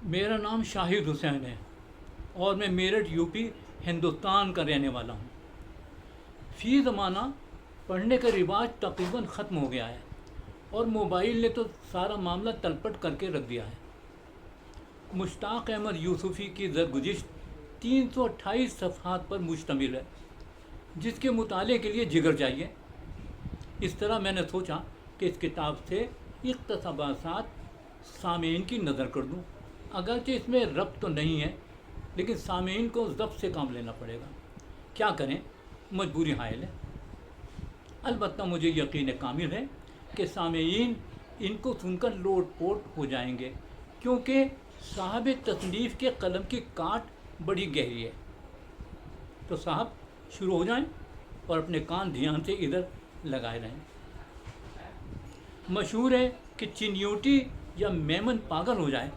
میرا نام شاہد حسین ہے اور میں میرٹھ یوپی ہندوستان کا رہنے والا ہوں۔ فی زمانہ پڑھنے کا رواج تقریباً ختم ہو گیا ہے اور موبائل نے تو سارا معاملہ تلپٹ کر کے رکھ دیا ہے۔ مشتاق احمد یوسفی کی زرگزشت 328 صفحات پر مشتمل ہے، جس کے مطالعے کے لیے جگر چاہیے۔ اس طرح میں نے سوچا کہ اس کتاب سے اقتباسات سامعین کی نظر کر دوں۔ اگرچہ اس میں ربط تو نہیں ہے، لیکن سامعین کو ضبط سے کام لینا پڑے گا۔ کیا کریں، مجبوری حائل ہے۔ البتہ مجھے یقین کامل ہے کہ سامعین ان کو سن کر لوٹ پوٹ ہو جائیں گے، کیونکہ صاحب تصنیف کے قلم کی کاٹ بڑی گہری ہے۔ تو صاحب شروع ہو جائیں اور اپنے کان دھیان سے ادھر لگائے رہیں۔ مشہور ہے کہ چنیوٹی یا میمن پاگل ہو جائے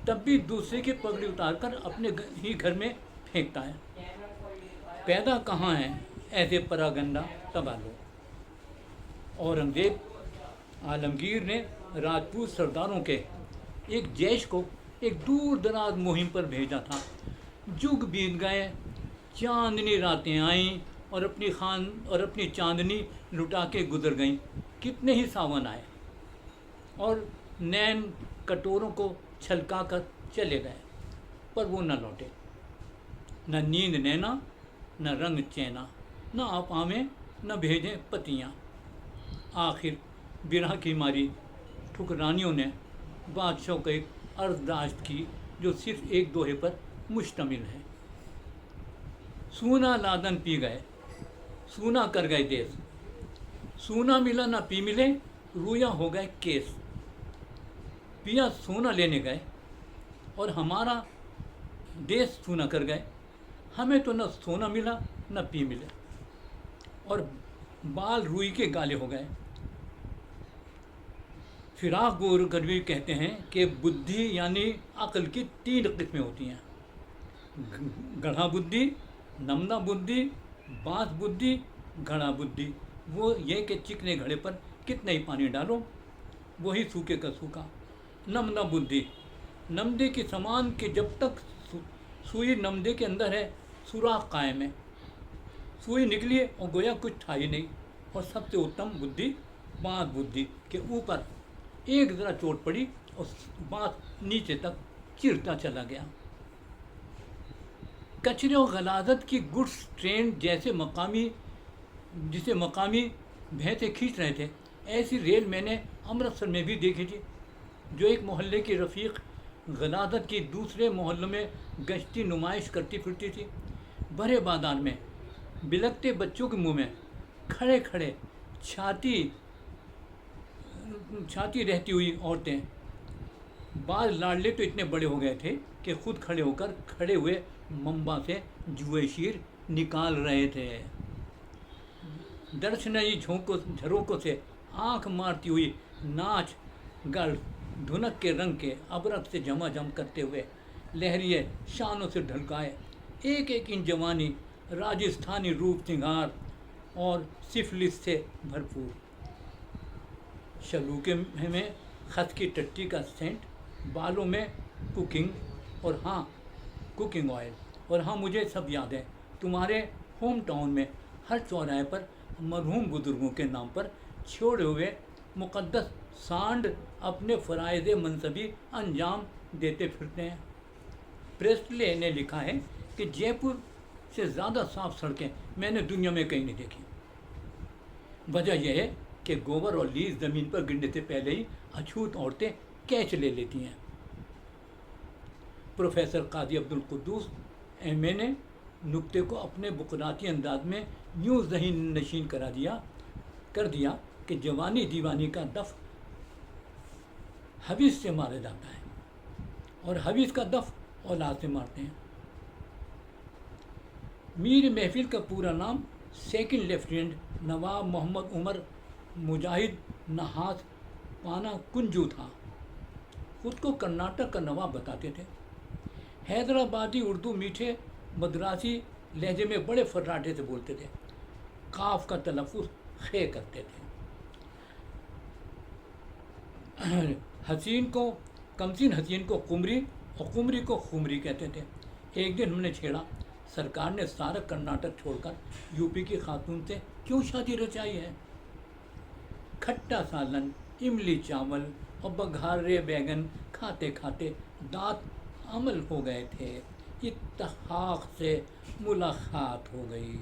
تب بھی دوسرے کی پگڑی اتار کر اپنے ہی گھر میں پھینکتا ہے۔ پیدا کہاں ہے ایسے پراگنڈا تبالو۔ اورنگزیب عالمگیر نے راجپوت سرداروں کے ایک جیش کو ایک دور دراز مہم پر بھیجا تھا۔ جگ بیت گئے، چاندنی راتیں آئیں اور اپنی چاندنی لٹا کے گزر گئیں۔ کتنے ہی ساون آئے اور نین کٹوروں کو چھلکا کر چلے گئے، پر وہ نہ لوٹے۔ نہ نیند نینا، نہ رنگ چینا، نہ آپ آمیں، نہ بھیجیں پتیاں۔ آخر برہ کی ماری ٹھکرانیوں نے بادشاہ کو ایک عرض داشت کی جو صرف ایک دوہے پر مشتمل ہے۔ سونا لادن پی گئے، سونا کر گئے دیس، سونا ملا نہ پی ملے، رویا ہو گئے کیس۔ پیا سونا لینے گئے اور ہمارا دیس سونا کر گئے، ہمیں تو نہ سونا ملا نہ پی ملے، اور بال روئی کے گالے ہو گئے۔ فراق گورکروی کہتے ہیں کہ بدھی یعنی عقل کی 3 قسمیں ہوتی ہیں: گڑھا بدھی، نمدہ بدھی، بانس بدھی، گھڑا بدھی۔ وہ یہ کہ چکنے گھڑے پر کتنا ہی پانی ڈالو وہی سوکھے کا سوکھا۔ نمدہ بدھی، نمدے کی سامان کہ جب تک سوئی نمدے کے اندر ہے سوراخ قائم ہے، سوئی نکلی ہے اور گویا کچھ تھا ہی نہیں۔ اور سب سے اتم بدھی بانس بدھی کے اوپر ایک ذرا چوٹ پڑی اور بانس نیچے تک چرتا چلا گیا۔ کچرے اور غلاظت کی گڈس ٹرین جسے مقامی بھینسیں کھینچ رہے تھے، ایسی ریل میں نے امرتسر میں بھی دیکھی تھی، جو ایک محلے کی رفیق غلاظت کی دوسرے محلوں میں گشتی نمائش کرتی پھرتی تھی۔ بھرے بازار میں بلکتے بچوں کے منہ میں کھڑے کھڑے چھاتی رہتی ہوئی عورتیں، بعض لاڈلے تو اتنے بڑے ہو گئے تھے کہ خود کھڑے ہو کر کھڑے ہوئے منبع سے جوئے شیر نکال رہے تھے۔ درشنئی جھروکوں سے آنکھ مارتی ہوئی ناچ گر دھنک کے رنگ کے ابرق سے جھماجھم کرتے ہوئے لہریے شانوں سے ڈھلکائے ایک ایک ان جوانی راجستھانی روپ سنگھار اور سفلس سے بھرپور۔ شلوکے میں خس کی ٹٹی کا سینٹ، بالوں میں کوکنگ آئل، اور ہاں مجھے سب یاد ہے، تمہارے ہوم ٹاؤن میں ہر چوراہے پر مرحوم بزرگوں کے نام پر چھوڑے ہوئے مقدس سانڈ اپنے فرائض منصبی انجام دیتے پھرتے ہیں۔ پریسلے نے لکھا ہے کہ جے پور سے زیادہ صاف سڑکیں میں نے دنیا میں کہیں نہیں دیکھی۔ وجہ یہ ہے کہ گوبر اور لیس زمین پر گرنے سے پہلے ہی اچھوت عورتیں کیچ لے لیتی ہیں۔ پروفیسر قاضی عبدالقدوس ایم اے نے نکتے کو اپنے بقراتی انداز میں یوں ذہن نشین کر دیا کہ جوانی دیوانی کا دف حویث سے مارا جاتا ہے اور حویث کا دف اولاد سے مارتے ہیں۔ میر محفل کا پورا نام سیکنڈ لیفٹیننٹ نواب محمد عمر مجاہد نحاس پانا کنجو تھا۔ خود کو کرناٹک کا نواب بتاتے تھے۔ حیدرآبادی اردو میٹھے مدراسی لہجے میں بڑے فراٹے سے بولتے تھے، قاف کا تلفظ خے کرتے تھے۔ کمسین حسین کو قمری اور خمری کو خمری کہتے تھے۔ ایک دن ہم نے چھیڑا، سرکار نے سارا کرناٹک چھوڑ کر یوپی کی خاتون سے کیوں شادی رچائی ہے؟ کھٹا سالن، املی چاول اور بگھارے بیگن کھاتے کھاتے دانت عمل ہو گئے تھے۔ اتفاق سے ملاقات ہو گئی۔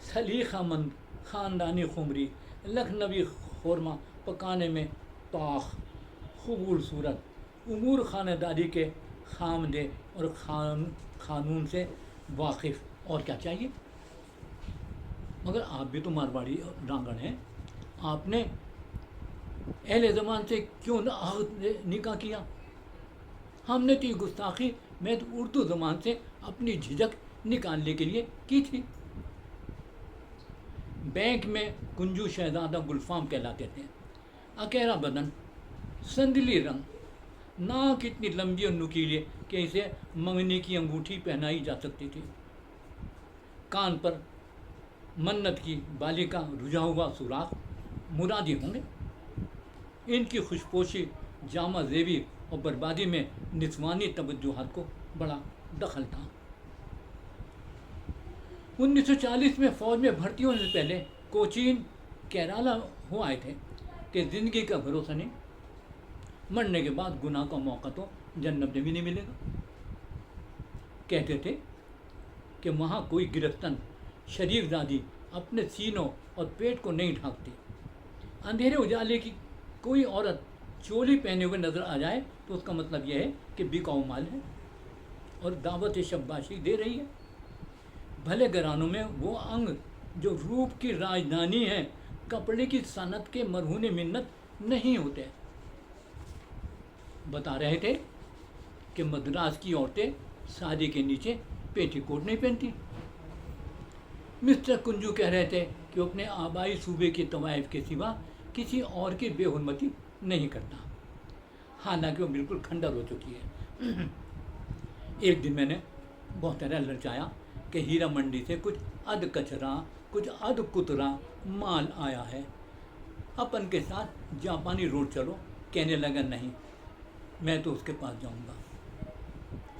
سلیقہ مند خاندانی خمری لکھنوی خورمہ پکانے میں طاق، قبول صورت، امور خانہ داری کے خامدے اور قانون سے واقف، اور کیا چاہیے؟ مگر آپ بھی تو مارواڑی رانگڑ ہیں، آپ نے اہل زبان سے کیوں نکاح کیا؟ ہم نے تو گستاخی میں تو اردو زبان سے اپنی جھجک نکالنے کے لیے کی تھی۔ بینک میں کنجو شہزادہ گلفام کہلاتے تھے، اکیرا بدن، سندلی رنگ، ناک اتنی لمبی اور نکیلی کہ اسے منگنی کی انگوٹھی پہنائی جا سکتی تھی، کان پر منت کی بالی کا رجھا ہوا سوراخ مرادی ہوں گے۔ ان کی خوشپوشی، جامہ زیبی اور بربادی میں نسوانی توجہات کو بڑا دخل تھا۔ 1940 میں فوج میں بھرتی ہونے سے پہلے کوچین کیرالا ہو آئے تھے کہ زندگی کا بھروسہ نہیں، مرنے کے بعد گناہ کا موقع تو جنت میں بھی نہیں ملے گا۔ کہتے تھے کہ وہاں کوئی گرفتن شریف زادی اپنے سینوں اور پیٹ کو نہیں ڈھانکتی۔ اندھیرے اجالے کی کوئی عورت چولی پہنے ہوئے نظر آ جائے تو اس کا مطلب یہ ہے کہ بکاؤ مال ہے اور دعوت شباشی دے رہی ہے۔ بھلے گھرانوں میں وہ انگ جو روپ کی راجدھانی ہے، کپڑے کی صنعت کے مرہون منت نہیں ہوتے۔ بتا رہے تھے کہ مدراس کی عورتیں ساڑی کے نیچے پیٹی کوٹ نہیں پہنتی۔ مسٹر کنجو کہہ رہے تھے کہ وہ اپنے آبائی صوبے کے طوائف کے سوا کسی اور کی بے حرمتی نہیں کرتا، حالانکہ وہ بالکل کھنڈر ہو چکی ہے۔ ایک دن میں نے بہت طرح للچایا کہ ہیرا منڈی سے کچھ اد کچرا، کچھ اد کترا مال آیا ہے، اپن کے ساتھ جاپانی روڈ چلو۔ کہنے لگا نہیں، میں تو اس کے پاس جاؤں گا،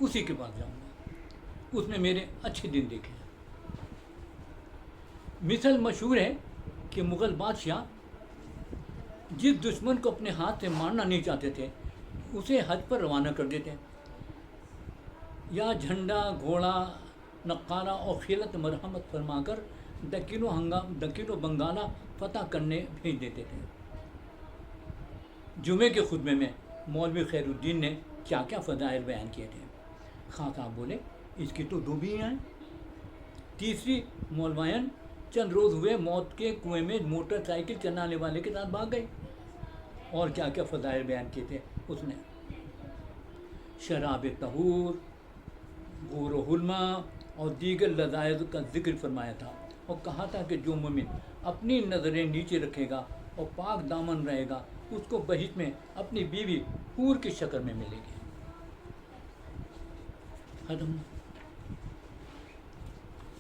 اسی کے پاس جاؤں گا، اس نے میرے اچھے دن دیکھے۔ مثل مشہور ہے کہ مغل بادشاہ جس دشمن کو اپنے ہاتھ سے مارنا نہیں چاہتے تھے اسے حج پر روانہ کر دیتے، یا جھنڈا، گھوڑا، نقارہ اور خیلت مرحمت فرما کر دکن و بنگالہ فتح کرنے بھیج دیتے تھے۔ جمعے کے خطبے میں مولوی خیر الدین نے کیا کیا فضائل بیان کیے تھے۔ خان صاحب بولے، اس کی تو دو بیویاں ہیں۔ تیسری مولوائن چند روز ہوئے موت کے کنویں میں موٹر سائیکل چلانے والے کے ساتھ بھاگ گئی۔ اور کیا کیا فضائل بیان کیے تھے اس نے، شراب طہور، غور و حلمہ اور دیگر لذائذ کا ذکر فرمایا تھا، اور کہا تھا کہ جو مومن اپنی نظریں نیچے رکھے گا اور پاک دامن رہے گا اس کو بہشت میں اپنی بیوی حور کی شکل میں ملے گی۔ ختم۔